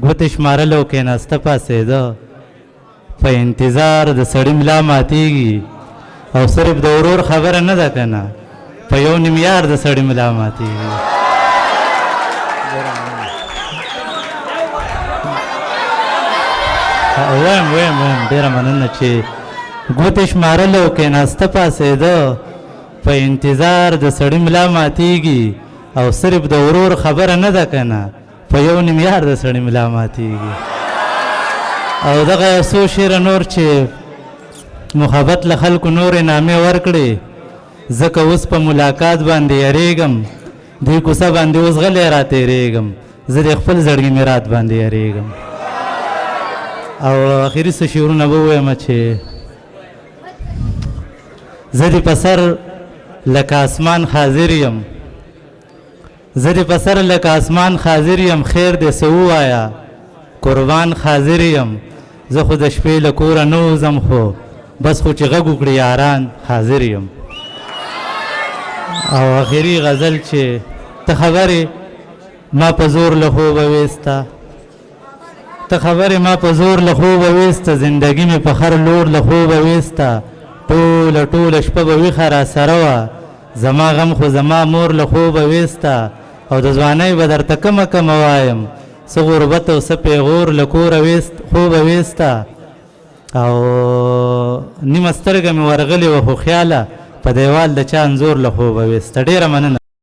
ګوتې شمارل او کېناسته پاڅېده په انتظار د سړي ملا ماتېږي او صرف د ورور خبره نه ده که نه په یو نیم یار د سړي ملا ماتېږي ویم ډېره مننه چې ګوتې شمارل او کېناسته پاڅېده په انتظار د سړي ملا ماتېږي او صرف د ورور خبره نه ده که نه په یو نیم یار د سړي ملا ماتېږي او دغه یو څو شعره نور چې محبت له خلکو نورې نامې ورکړې ځکه اوس په ملاقات باندې یریږم دوی کوڅه باندې اوس غلی راتېرېږم زه د خپل زړګي میرات باندې یریږم او اخري څه شعرونه به ووایم چې زه دې په سر لکه اسمان حاضر یم زه دې په سر لکه اسمان حاضر یم خیر دې څه ووایه قربان حاضر یم زه خو د شپې له کوره نه وځم خو بس خو چې غږ وکړي یاران حاضر یم او اخري غزل چې ته خبرې ما په زور له خوبه ویسته ته خبرې ما په زور له خوبه ویسته زندګي مې په خر لور له خوبه ویسته ټوله شپه به ویښه را سره وه زما غم خو زما مور له خوبه ویسته او د ځوانۍ به درته کمه وایم څه غربت او څه پیغور له کوره خوبه ویسته او نیمه سترګه مې ورغلې وه خو خیاله په دیوال د چا انځور له خوبه ویسته ډېره مننه